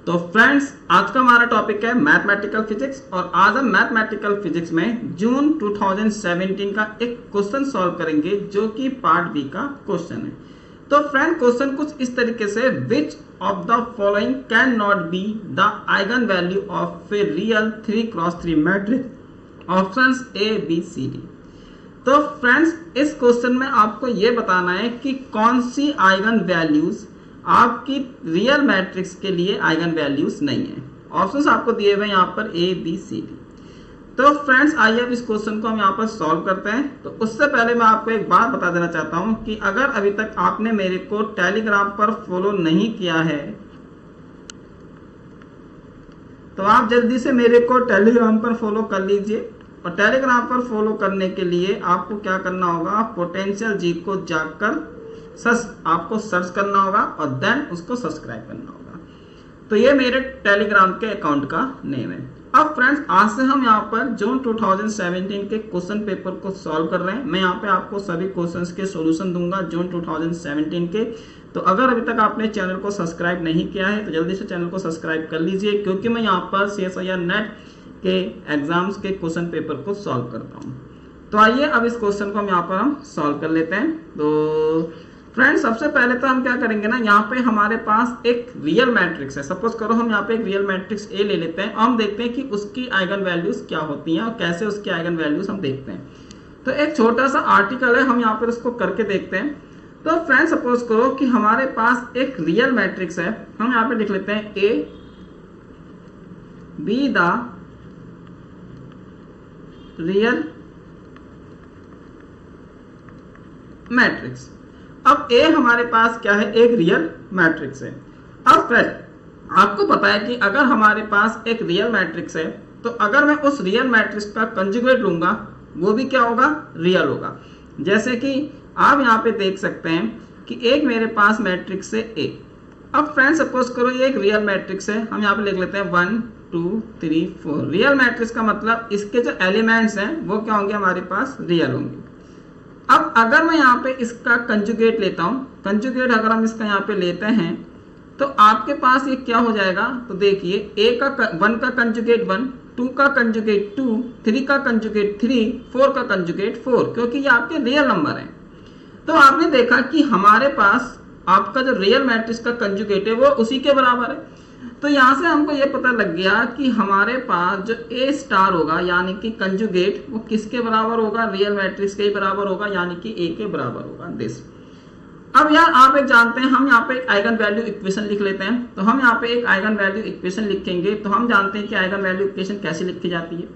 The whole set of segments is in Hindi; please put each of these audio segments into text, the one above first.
तो फ्रेंड्स, आज का हमारा टॉपिक है मैथमेटिकल फिजिक्स और आज हम मैथमेटिकल फिजिक्स में जून 2017 का एक क्वेश्चन सॉल्व करेंगे जो कि पार्ट बी का क्वेश्चन है। तो फ्रेंड, क्वेश्चन कुछ इस तरीके से, which of the following cannot be the eigenvalue of a real 3x3 matrix, options A B C D. तो फ्रेंड्स, इस क्वेश्चन में आपको ये बताना है कि कौन सी आइगन वैल्यूज आपकी रियल मैट्रिक्स के लिए आइगन वैल्यूज नहीं है। ऑप्शंस आपको दिए हुए यहाँ पर ए बी सी डी। तो फ्रेंड्स, आइए अब इस क्वेश्चन को हम यहाँ पर सॉल्व करते हैं। तो उससे पहले मैं आपको एक बात बता देना चाहता हूँ कि अगर अभी तक आपने मेरे को टेलीग्राम पर फॉलो नहीं किया है तो आप जल्दी से मेरे को टेलीग्राम पर फॉलो कर लीजिए। और टेलीग्राम पर फॉलो करने के लिए आपको क्या करना होगा, पोटेंशियल जी को जाकर आपको सर्च करना होगा और देन उसको सब्सक्राइब करना होगा। तो ये मेरे टेलीग्राम के अकाउंट का नेम है। अब फ्रेंड्स, आज से हम यहाँ पर जून 2017 के क्वेश्चन पेपर को सॉल्व कर रहे हैं। मैं यहाँ पे आपको सभी क्वेश्चंस के सॉल्यूशन दूंगा जून 2017 के। तो अगर अभी तक आपने चैनल को सब्सक्राइब नहीं किया है तो जल्दी से चैनल को सब्सक्राइब कर लीजिए, क्योंकि मैं यहाँ पर CSIR नेट के एग्जाम्स के क्वेश्चन पेपर को सॉल्व करता हूँ। तो आइए अब इस क्वेश्चन को हम सॉल्व कर लेते हैं। तो फ्रेंड्स, सबसे पहले तो हम क्या करेंगे ना, यहाँ पे हमारे पास एक रियल मैट्रिक्स है। सपोज करो हम यहाँ पे एक रियल मैट्रिक्स ए ले लेते हैं और हम देखते हैं कि उसकी आइगन वैल्यूज क्या होती हैं और कैसे उसकी आइगन वैल्यूज हम देखते हैं। तो एक छोटा सा आर्टिकल है, हम यहाँ पर उसको करके देखते हैं। तो फ्रेंड्स, सपोज करो कि हमारे पास एक रियल मैट्रिक्स है। हम यहाँ पे लिख लेते हैं A be the real matrix. अब ए हमारे पास क्या है, एक रियल मैट्रिक्स है। अब फ्रेंड, आपको पता है कि अगर हमारे पास एक रियल मैट्रिक्स है तो अगर मैं उस रियल मैट्रिक्स का कंजुगेट लूंगा वो भी क्या होगा, रियल होगा। जैसे कि आप यहाँ पे देख सकते हैं कि एक मेरे पास मैट्रिक्स है ए। अब फ्रेंड, सपोज करो ये एक रियल मैट्रिक्स है। हम यहाँ पे लिख लेते हैं 1 2 3 4। रियल मैट्रिक्स का मतलब इसके जो एलिमेंट्स हैं वो क्या होंगे, हमारे पास रियल होंगे। अब अगर मैं यहाँ पे इसका कंजुगेट लेता हूँ, कंजुगेट अगर हम इसका यहाँ पे लेते हैं तो आपके पास ये क्या हो जाएगा, तो देखिए ए का 1 का कंजुगेट 1, 2 का कंजुगेट 2, 3 का कंजुगेट 3, 4 का कंजुगेट 4, क्योंकि ये आपके रियल नंबर हैं। तो आपने देखा कि हमारे पास आपका जो रियल मैट्रिक्स का कंजुगेट है वो उसी के बराबर है। तो यहाँ से हमको ये पता लग गया कि हमारे पास जो ए स्टार होगा यानी कि कंजुगेट, वो किसके बराबर होगा, रियल मैट्रिक्स के ही बराबर होगा, यानी कि ए के बराबर होगा दिस। अब यार आप एक जानते हैं, हम यहाँ पे एक आइगन वैल्यू इक्वेशन लिख लेते हैं। तो हम यहाँ पे एक आइगन वैल्यू इक्वेशन लिखेंगे। तो हम जानते हैं कि आइगन वैल्यू इक्वेशन कैसे लिखी जाती है।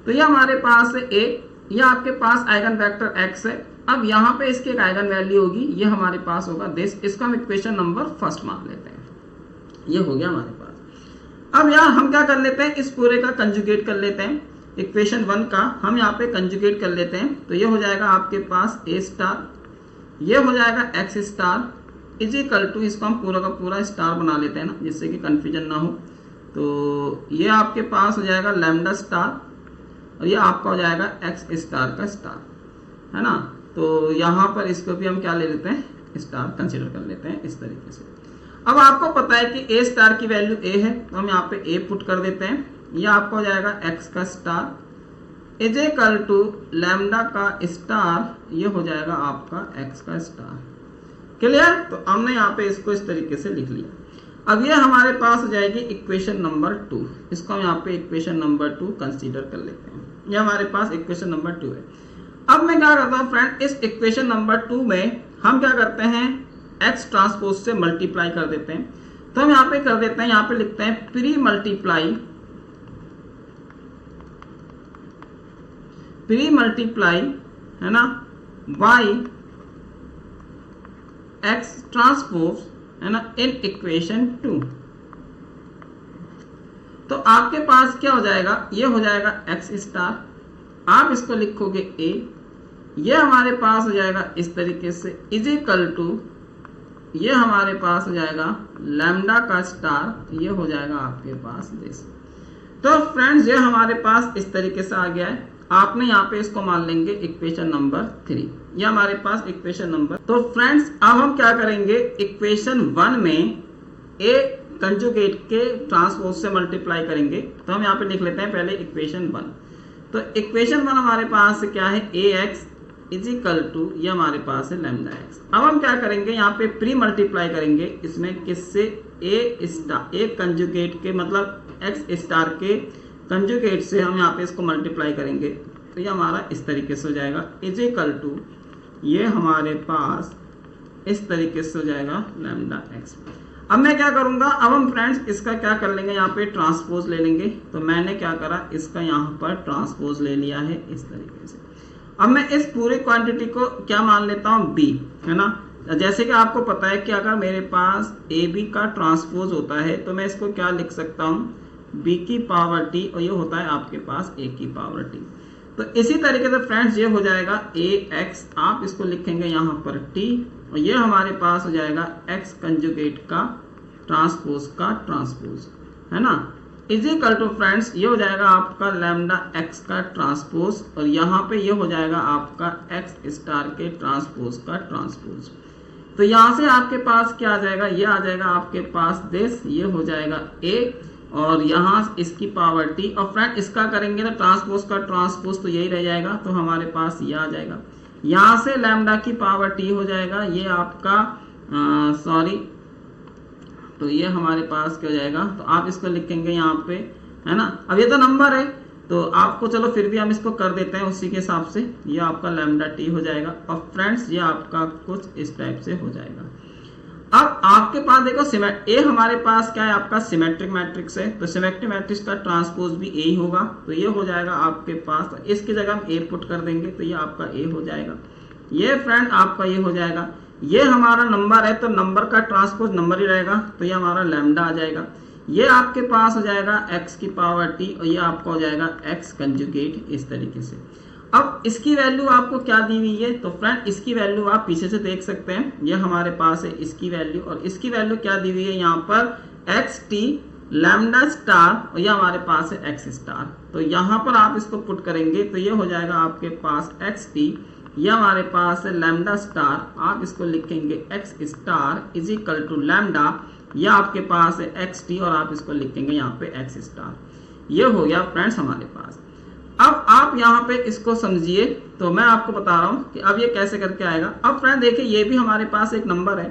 तो ये हमारे पास है ए, ये आपके पास आइगन वेक्टर एक्स है। अब यहाँ पे इसकी एक आइगन वैल्यू होगी, ये हमारे पास होगा दिस। इसको हम इक्वेशन नंबर फर्स्ट मान लेते हैं। ये हो गया हमारे पास। अब यार हम क्या कर लेते हैं, इस पूरे का कंजुगेट कर लेते हैं। इक्वेशन 1 का हम यहाँ पे कंजुगेट कर लेते हैं। तो ये हो जाएगा आपके पास ए स्टार, ये हो जाएगा X star is equal to, इसको हम पूरा का पूरा स्टार बना लेते हैं ना, जिससे कि कंफ्यूजन ना हो। तो ये आपके पास हो जाएगा लैम्डा स्टार और ये आपका हो जाएगा एक्स स्टार का स्टार, है ना। तो यहाँ पर इसको भी हम क्या ले लेते हैं, स्टार कंसिडर कर लेते हैं इस तरीके से। अब आपको पता है कि ए स्टार की वैल्यू ए है, तो हम यहाँ पे ए पुट कर देते हैं। ये आपका हो जाएगा एक्स का star is equal to lambda का स्टार, ये हो जाएगा आपका एक्स का स्टार। क्लियर। तो हमने यहाँ पे इसको इस तरीके से लिख लिया। अब ये हमारे पास हो जाएगी इक्वेशन नंबर 2। इसको हम यहाँ पे इक्वेशन नंबर 2 कंसीडर कर लेते हैं। ये हमारे पास इक्वेशन नंबर 2 है। अब मैं क्या करता हूँ फ्रेंड, इस इक्वेशन नंबर 2 में हम क्या करते हैं, एक्स ट्रांसपोज से मल्टीप्लाई कर देते हैं। तो हम यहाँ पे कर देते हैं, यहाँ पे लिखते हैं प्री मल्टीप्लाई, है ना, बाई एक्स ट्रांसपोज, है ना, इन इक्वेशन 2। तो आपके पास क्या हो जाएगा, ये हो जाएगा एक्स स्टार, आप इसको लिखोगे ए, ये हमारे पास हो जाएगा इस तरीके से इज इक्वल टू, ये हमारे पास हो जाएगा लैम्डा का स्टार, ये हो जाएगा आपके पास दिस। तो फ्रेंड्स, ये हमारे पास इस तरीके से आ गया है। आपने यहाँ पे इसको मान लेंगे इक्वेशन नंबर 3, ये हमारे पास इक्वेशन नंबर। तो फ्रेंड्स, अब हम क्या करेंगे, इक्वेशन 1 में ए कंजुगेट के ट्रांसपोज से मल्टीप्लाई करेंगे। तो हम यहाँ पे लिख लेते हैं पहले इक्वेशन 1। तो इक्वेशन 1 हमारे पास क्या है, ax इज इक्वल टू, ये हमारे पास है लैम्डा एक्स। अब हम क्या करेंगे, यहाँ पे प्री मल्टीप्लाई करेंगे इसमें किससे, ए कंजुगेट के मतलब एक्स स्टार के कंजुगेट से हम यहाँ पे इसको मल्टीप्लाई करेंगे। तो ये हमारा इस तरीके से हो जाएगा इज इक्वल टू, ये हमारे पास इस तरीके से हो जाएगा लैम्डा एक्स। अब मैं क्या करूंगा, अब हम फ्रेंड्स इसका क्या कर लेंगे, यहाँ पे ट्रांसपोज ले लेंगे। तो मैंने क्या करा, इसका यहाँ पर ट्रांसपोज ले लिया है इस तरीके से। अब मैं इस पूरी क्वांटिटी को क्या मान लेता हूँ, b, है ना। जैसे कि आपको पता है कि अगर मेरे पास ab का ट्रांसपोज होता है तो मैं इसको क्या लिख सकता हूँ, b की पावर t, और ये होता है आपके पास a की पावर t। तो इसी तरीके से फ्रेंड्स ये हो जाएगा ax, आप इसको लिखेंगे यहाँ पर t, और ये हमारे पास हो जाएगा x कंजुगेट का ट्रांसपोज, है ना, इज इक्वल टू फ्रेंड्स ये हो जाएगा आपका लैम्डा x का ट्रांसपोज, और यहाँ पे ये हो जाएगा आपका x स्टार के ट्रांसपोज। तो यहाँ से आपके पास क्या आ जाएगा, ये आ जाएगा आपके पास दिस, ये हो जाएगा a, और यहाँ इसकी पावर t, और फ्रेंड इसका करेंगे तो ट्रांसपोज का ट्रांसपोज तो यही रह जाएगा। तो हमारे पास ये आ जाएगा, यहाँ से लैम्डा की पावर t हो जाएगा, ये आपका तो ये हमारे पास क्या हो जाएगा, तो आप इसको लिखेंगे यहाँ पे, है ना। अब ये तो नंबर है तो आपको, चलो फिर भी हम इसको कर देते हैं उसी के हिसाब से, ये आपका लैम्डा t हो जाएगा। और फ्रेंड्स ये आपका कुछ इस टाइप से हो जाएगा। अब आपके पास देखो ए हमारे पास क्या है, आपका सिमेट्रिक मैट्रिक्स है, तो सिमेट्रिक मैट्रिक्स का ट्रांसपोज भी ए ही होगा। तो ये हो जाएगा आपके पास, तो इसकी जगह हम ए पुट कर देंगे तो ये आपका ए हो जाएगा। ये फ्रेंड आपका ये हो जाएगा, ये हमारा नंबर है तो नंबर का ट्रांसपोज नंबर ही रहेगा, तो ये हमारा लैम्डा आ जाएगा। ये आपके पास हो जाएगा x की पावर t, और ये आपका हो जाएगा x कंजुगेट इस तरीके से। अब इसकी वैल्यू आपको क्या दी हुई है, तो फ्रेंड इसकी वैल्यू आप पीछे से देख सकते हैं, ये हमारे पास है इसकी वैल्यू, और इसकी वैल्यू क्या दी हुई है यहाँ पर xt लैम्डा स्टार, और ये हमारे पास है x स्टार। तो यहाँ पर आप इसको पुट करेंगे तो ये हो जाएगा आपके पास xt, ये हमारे पास है लैम्डा स्टार, आप इसको लिखेंगे x star is equal to lambda, ये आपके पास है xt, और आप इसको लिखेंगे यहाँ पे x स्टार। ये हो गया फ्रेंड्स हमारे पास। अब आप यहाँ पे इसको समझिए, तो मैं आपको बता रहा हूँ कि अब ये कैसे करके आएगा। अब फ्रेंड देखिए ये भी हमारे पास एक नंबर है,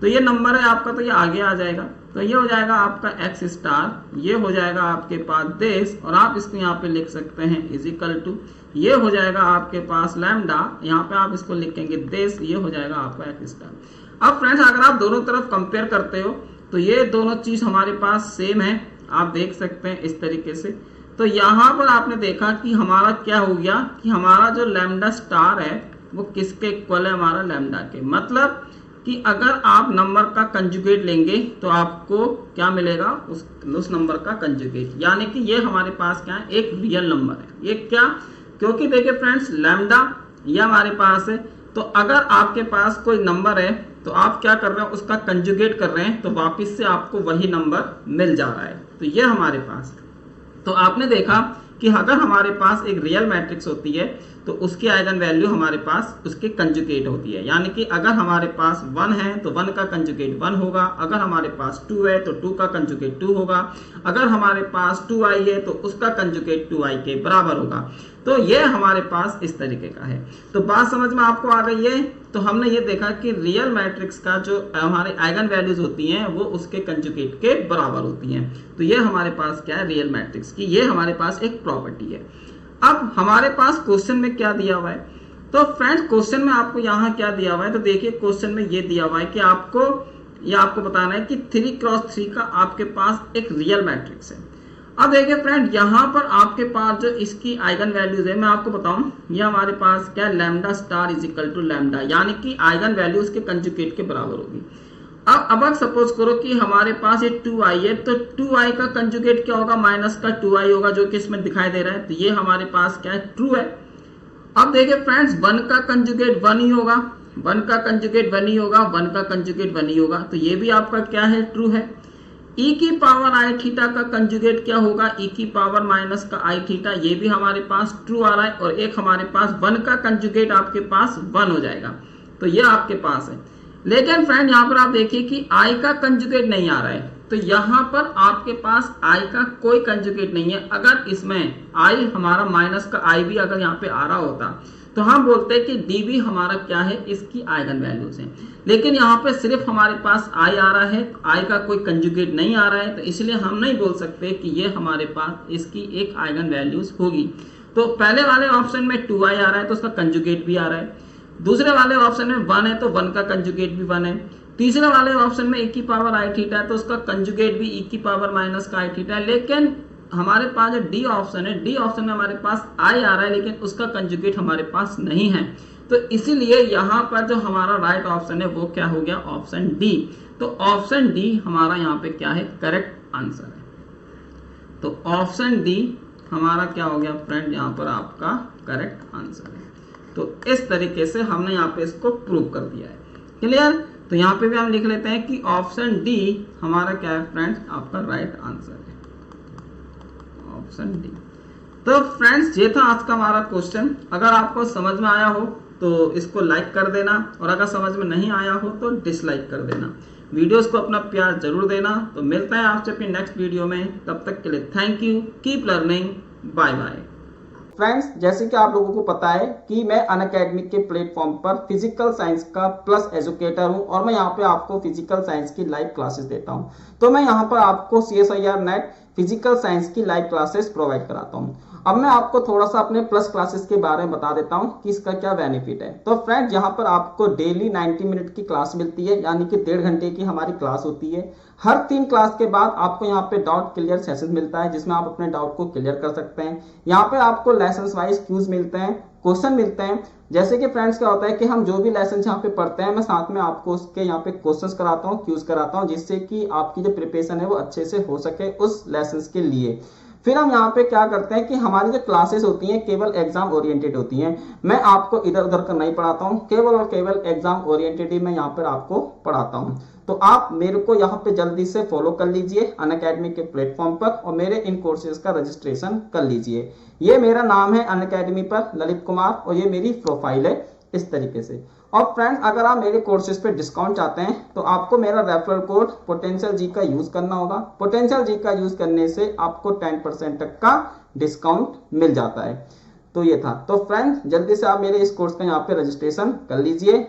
तो ये नंबर है आपका, तो ये आगे आ जाएगा, तो ये हो जाएगा आपका x स्टार, ये हो जाएगा आपके पास दिस, और आप इसको यहाँ पे लिख सकते हैं इज इक्वल टू, ये हो जाएगा आपके पास लैम्डा, यहाँ पे आप इसको लिखेंगे दिस, ये हो जाएगा आपका x स्टार। अब फ्रेंड्स अगर आप दोनों तरफ कंपेयर करते हो तो ये दोनों चीज हमारे पास सेम है, आप देख सकते हैं इस तरीके से। तो यहाँ पर आपने देखा कि हमारा क्या हो गया, कि हमारा जो लैम्डा स्टार है वो किसके इक्वल है, हमारा लैम्डा के। मतलब कि अगर आप नंबर का कंजुगेट लेंगे तो आपको क्या मिलेगा, उस नंबर का कंजुगेट, यानी कि ये हमारे पास क्या है, एक रियल नंबर है। ये क्या, क्योंकि देखिए फ्रेंड्स लैम्डा ये हमारे पास है, तो अगर आपके पास कोई नंबर है तो आप क्या कर रहे हैं, उसका कंजुगेट कर रहे हैं, तो वापस से आपको वही नंबर मिल जा रहा है। तो ये हमारे पास, तो आपने देखा कि अगर हमारे पास एक रियल मैट्रिक्स होती है तो उसकी आइगन वैल्यू हमारे पास उसके कंजुगेट होती है। यानी कि अगर हमारे पास 1 है तो 1 का कंजुगेट 1 होगा, अगर हमारे पास 2 है तो 2 का कंजुगेट 2 होगा, अगर हमारे पास 2i है तो उसका कंजुगेट 2i के बराबर होगा। तो ये हमारे पास इस तरीके का है। तो बात समझ में आपको आ गई है। तो हमने ये देखा कि रियल मैट्रिक्स का जो हमारे आइगन वैल्यूज होती हैं वो उसके कंजुगेट के बराबर होती हैं। तो ये हमारे पास क्या है, रियल मैट्रिक्स की ये हमारे पास एक प्रॉपर्टी है। अब हमारे पास क्वेश्चन में क्या दिया हुआ है, तो फ्रेंड्स क्वेश्चन में आपको यहाँ क्या दिया हुआ है, तो देखिए क्वेश्चन में ये दिया हुआ है कि आपको बताना है कि 3x3 का आपके पास एक रियल मैट्रिक्स है। अब देखिए फ्रेंड यहाँ पर आपके पास जो इसकी आइगन वैल्यूज है, मैं आपको बताऊं, ये हमारे पास क्या है, lambda star is equal to lambda, यानी कि आइगन वैल्यू उसके कंजुगेट के बराबर होगी। अब सपोज करो कि हमारे पास ये 2i है, तो 2i का कंजुगेट क्या होगा, माइनस का 2i होगा, जो कि इसमें दिखाई दे रहा है। तो ये हमारे पास क्या है, ट्रू है। अब देखिए फ्रेंड्स 1 का कंजुगेट 1 ही होगा, 1 का कंजुगेट 1 ही होगा, 1 का कंजुगेट 1 ही होगा, तो ये भी आपका क्या है, ट्रू है। e की पावर i थीटा का कंजुगेट क्या होगा, e की पावर माइनस का i थीटा, ये भी हमारे पास ट्रू आ रहा है। और एक हमारे पास 1 का कंजुगेट आपके पास 1 हो जाएगा, तो ये आपके पास है। लेकिन फ्रेंड यहाँ पर आप देखिए कि i का कंजुगेट नहीं आ रहा है, तो यहाँ पर आपके पास i का कोई कंजुगेट नहीं है। अगर इसमें i हमारा माइनस का i भी अगर यहाँ पे आ रहा होता तो हम बोलते हैं कि d भी हमारा क्या है, इसकी आइगन वैल्यूज है। लेकिन यहाँ पे सिर्फ हमारे पास i आ रहा है, i का कोई कंजुगेट नहीं आ रहा है, तो इसलिए हम नहीं बोल सकते कि ये हमारे पास इसकी एक आइगन वैल्यूज होगी। तो पहले वाले ऑप्शन में 2i आ रहा है तो उसका कंजुगेट भी आ रहा है, दूसरे वाले ऑप्शन में 1 है तो 1 का कंजुगेट भी 1 है, तीसरे वाले ऑप्शन में e की पावर i थीटा है तो उसका कंजुगेट भी e की पावर माइनस का i थीटा है। लेकिन हमारे पास जो डी ऑप्शन है, डी ऑप्शन में हमारे पास i आ रहा है लेकिन उसका कंजुगेट हमारे पास नहीं है। तो इसीलिए यहाँ पर जो हमारा राइट ऑप्शन है वो क्या हो गया, ऑप्शन डी। तो ऑप्शन डी हमारा यहाँ पे क्या है, करेक्ट आंसर है। तो ऑप्शन डी हमारा क्या हो गया फ्रेंड, यहाँ पर आपका करेक्ट आंसर है। तो इस तरीके से हमने यहाँ पे इसको प्रूव कर दिया है। क्लियर? तो यहाँ पे भी हम लिख लेते हैं कि ऑप्शन डी हमारा क्या है फ्रेंड्स, आपका राइट आंसर है, ऑप्शन डी। तो फ्रेंड्स ये था आज का हमारा क्वेश्चन। अगर आपको समझ में आया हो तो इसको लाइक कर देना, और अगर समझ में नहीं आया हो तो डिसलाइक कर देना। वीडियोस को अपना प्यार जरूर देना। तो मिलते हैं आपसे अपनी नेक्स्ट वीडियो में, तब तक के लिए thank you, keep learning, bye bye. Friends जैसे कि आप लोगों को पता है कि मैं अनअकैडमी के प्लेटफॉर्म पर फिजिकल साइंस का प्लस एजुकेटर हूं, और मैं यहाँ पे आपको फिजिकल साइंस की लाइव क्लासेस देता हूं। तो मैं यहाँ पर आपको CSIR नेट फिजिकल साइंस की लाइव क्लासेस प्रोवाइड कराता हूँ। अब मैं आपको थोड़ा सा अपने प्लस क्लासेस के बारे में बता देता हूँ कि इसका क्या बेनिफिट है। तो फ्रेंड यहाँ पर आपको डेली 90 मिनट की क्लास मिलती है, यानी कि 1.5 घंटे की हमारी क्लास होती है। हर 3 क्लास के बाद आपको यहाँ पे डाउट क्लियर सेशन मिलता है, जिसमें आप अपने डाउट को क्लियर कर सकते हैं। यहाँ पे आपको लेसन वाइज क्यूज मिलते हैं, क्वेश्चन मिलते हैं। जैसे कि फ्रेंड्स क्या होता है कि हम जो भी लेसन यहाँ पे पढ़ते हैं, मैं साथ में आपको उसके यहाँ पे क्वेश्चंस कराता हूँ, क्यूज कराता हूँ, जिससे कि आपकी जो प्रिपरेशन है वो अच्छे से हो सके उस लेसन के लिए। फिर हम यहाँ पे क्या करते हैं कि हमारी जो क्लासेस होती हैं केवल एग्जाम ओरिएंटेड होती हैं। मैं आपको इधर उधर का नहीं पढ़ाता हूँ, केवल और केवल एग्जाम ओरिएंटेड ही मैं यहाँ पर आपको पढ़ाता हूँ। तो आप मेरे को यहाँ पे जल्दी से फॉलो कर लीजिए अनअकैडमी के प्लेटफॉर्म पर, और मेरे इन कोर्सेज का रजिस्ट्रेशन कर लीजिए। ये मेरा नाम है अनअकैडमी पर, ललित कुमार, और ये मेरी प्रोफाइल है इस तरीके से। और फ्रेंड्स अगर आप मेरे कोर्सेज पे डिस्काउंट चाहते हैं तो आपको मेरा रेफरल कोड पोटेंशियल जी का यूज करना होगा। पोटेंशियल जी का यूज करने से आपको 10% तक का डिस्काउंट मिल जाता है। तो ये था। तो फ्रेंड्स जल्दी से आप मेरे इस कोर्स का यहाँ पे रजिस्ट्रेशन कर लीजिए।